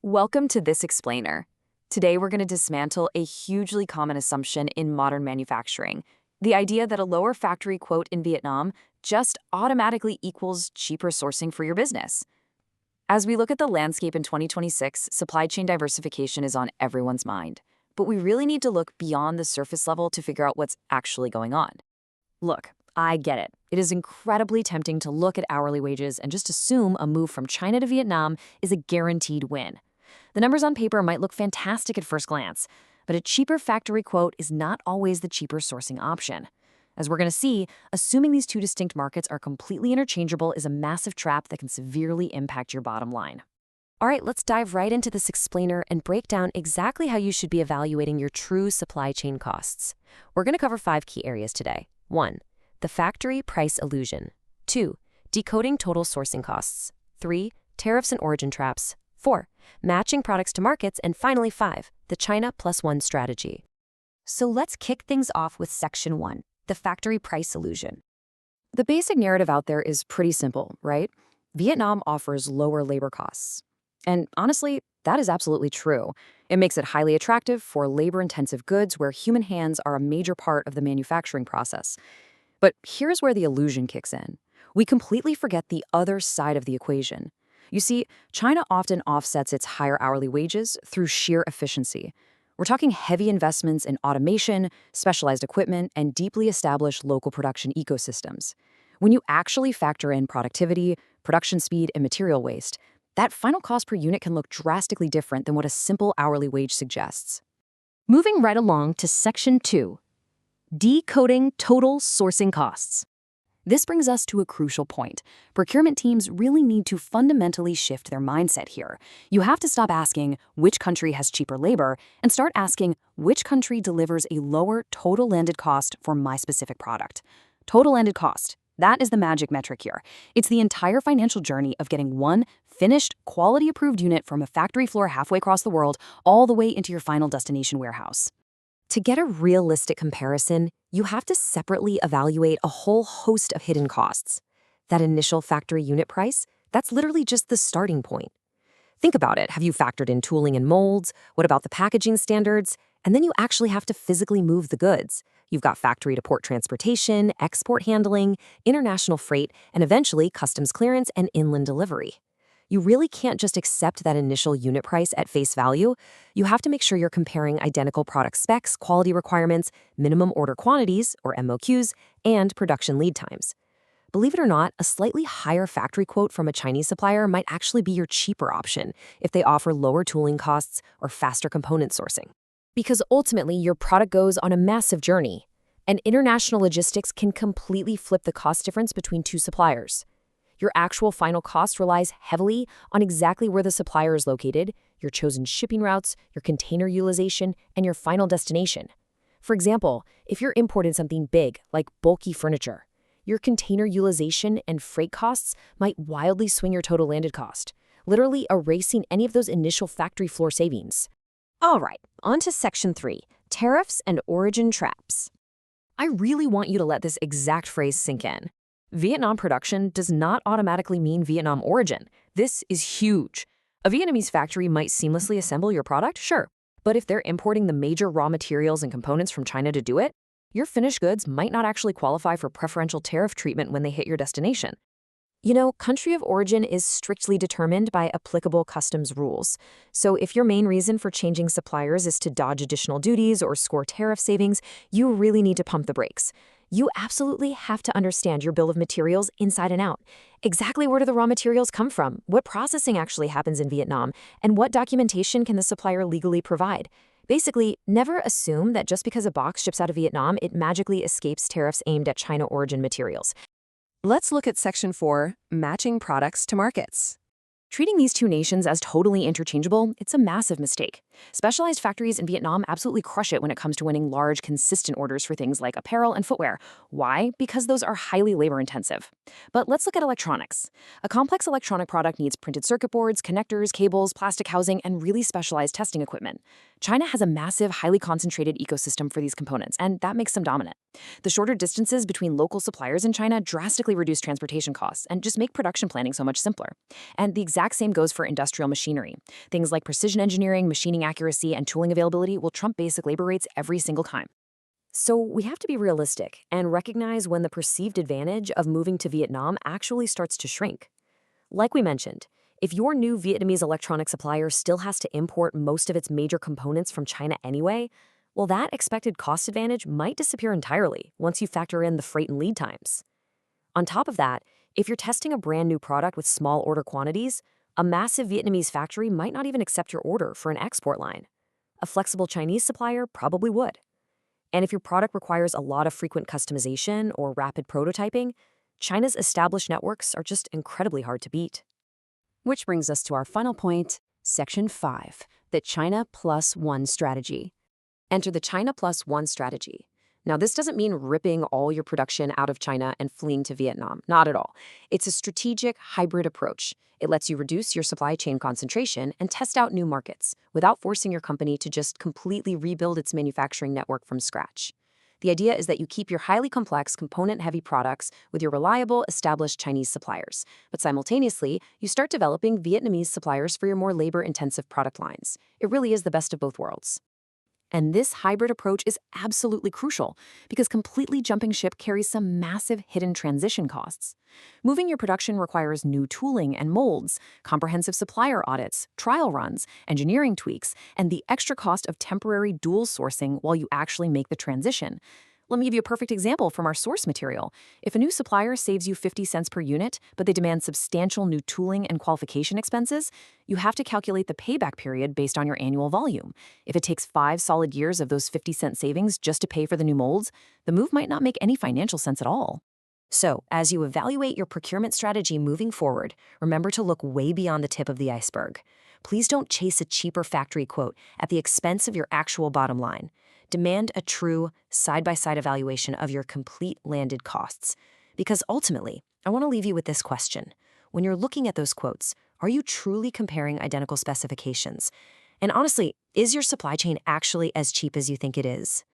Welcome to This Explainer. Today we're going to dismantle a hugely common assumption in modern manufacturing, the idea that a lower factory quote in Vietnam just automatically equals cheaper sourcing for your business. As we look at the landscape in 2026, supply chain diversification is on everyone's mind, but we really need to look beyond the surface level to figure out what's actually going on. Look, I get it. It is incredibly tempting to look at hourly wages and just assume a move from China to Vietnam is a guaranteed win. The numbers on paper might look fantastic at first glance, but a cheaper factory quote is not always the cheaper sourcing option. As we're going to see, assuming these two distinct markets are completely interchangeable is a massive trap that can severely impact your bottom line. All right, let's dive right into this explainer and break down exactly how you should be evaluating your true supply chain costs. We're going to cover 5 key areas today. 1. The factory price illusion. 2. Decoding total sourcing costs. 3. Tariffs and origin traps. 4. Matching products to markets. And finally 5. The China plus one strategy. So let's kick things off with section 1, the factory price illusion. The basic narrative out there is pretty simple, right? Vietnam offers lower labor costs. And honestly, that is absolutely true. It makes it highly attractive for labor-intensive goods where human hands are a major part of the manufacturing process. But here's where the illusion kicks in. We completely forget the other side of the equation. You see, China often offsets its higher hourly wages through sheer efficiency. We're talking heavy investments in automation, specialized equipment, and deeply established local production ecosystems. When you actually factor in productivity, production speed, and material waste, that final cost per unit can look drastically different than what a simple hourly wage suggests. Moving right along to section 2. Decoding total sourcing costs. This brings us to a crucial point. Procurement teams really need to fundamentally shift their mindset here. You have to stop asking which country has cheaper labor and start asking which country delivers a lower total landed cost for my specific product. Total landed cost. That is the magic metric here. It's the entire financial journey of getting one finished, quality-approved unit from a factory floor halfway across the world all the way into your final destination warehouse. To get a realistic comparison, you have to separately evaluate a whole host of hidden costs. That initial factory unit price, that's literally just the starting point. Think about it. Have you factored in tooling and molds? What about the packaging standards? And then you actually have to physically move the goods. You've got factory-to-port transportation, export handling, international freight, and eventually customs clearance and inland delivery. You really can't just accept that initial unit price at face value. You have to make sure you're comparing identical product specs, quality requirements, minimum order quantities, or MOQs, and production lead times. Believe it or not, a slightly higher factory quote from a Chinese supplier might actually be your cheaper option if they offer lower tooling costs or faster component sourcing. Because ultimately, your product goes on a massive journey, and international logistics can completely flip the cost difference between two suppliers. Your actual final cost relies heavily on exactly where the supplier is located, your chosen shipping routes, your container utilization, and your final destination. For example, if you're importing something big, like bulky furniture, your container utilization and freight costs might wildly swing your total landed cost, literally erasing any of those initial factory floor savings. All right, on to section 3, tariffs and origin traps. I really want you to let this exact phrase sink in. Vietnam production does not automatically mean Vietnam origin. This is huge. A Vietnamese factory might seamlessly assemble your product, sure. But if they're importing the major raw materials and components from China to do it, your finished goods might not actually qualify for preferential tariff treatment when they hit your destination. You know, country of origin is strictly determined by applicable customs rules. So if your main reason for changing suppliers is to dodge additional duties or score tariff savings, you really need to pump the brakes. You absolutely have to understand your bill of materials inside and out. Exactly where do the raw materials come from? What processing actually happens in Vietnam? And what documentation can the supplier legally provide? Basically, never assume that just because a box ships out of Vietnam, it magically escapes tariffs aimed at China origin materials. Let's look at section 4, matching products to markets. Treating these two nations as totally interchangeable, it's a massive mistake. Specialized factories in Vietnam absolutely crush it when it comes to winning large, consistent orders for things like apparel and footwear. Why? Because those are highly labor-intensive. But let's look at electronics. A complex electronic product needs printed circuit boards, connectors, cables, plastic housing, and really specialized testing equipment. China has a massive, highly concentrated ecosystem for these components, and that makes them dominant. The shorter distances between local suppliers in China drastically reduce transportation costs and just make production planning so much simpler. And the exact same goes for industrial machinery. Things like precision engineering, machining accuracy, and tooling availability will trump basic labor rates every single time. So we have to be realistic and recognize when the perceived advantage of moving to Vietnam actually starts to shrink. Like we mentioned, if your new Vietnamese electronic supplier still has to import most of its major components from China anyway, well, that expected cost advantage might disappear entirely once you factor in the freight and lead times. On top of that, if you're testing a brand new product with small order quantities, a massive Vietnamese factory might not even accept your order for an export line. A flexible Chinese supplier probably would. And if your product requires a lot of frequent customization or rapid prototyping, China's established networks are just incredibly hard to beat. Which brings us to our final point, Section 5, the China Plus One strategy. Enter the China Plus One strategy. Now, this doesn't mean ripping all your production out of China and fleeing to Vietnam. Not at all. It's a strategic hybrid approach. It lets you reduce your supply chain concentration and test out new markets without forcing your company to just completely rebuild its manufacturing network from scratch. The idea is that you keep your highly complex, component-heavy products with your reliable, established Chinese suppliers, but simultaneously, you start developing Vietnamese suppliers for your more labor-intensive product lines. It really is the best of both worlds. And this hybrid approach is absolutely crucial because completely jumping ship carries some massive hidden transition costs. Moving your production requires new tooling and molds, comprehensive supplier audits, trial runs, engineering tweaks, and the extra cost of temporary dual sourcing while you actually make the transition. Let me give you a perfect example from our source material. If a new supplier saves you 50 cents per unit, but they demand substantial new tooling and qualification expenses, you have to calculate the payback period based on your annual volume. If it takes 5 solid years of those 50-cent savings just to pay for the new molds, the move might not make any financial sense at all. So, as you evaluate your procurement strategy moving forward, remember to look way beyond the tip of the iceberg. Please don't chase a cheaper factory quote at the expense of your actual bottom line. Demand a true, side-by-side evaluation of your complete landed costs. Because ultimately, I want to leave you with this question. When you're looking at those quotes, are you truly comparing identical specifications? And honestly, is your supply chain actually as cheap as you think it is?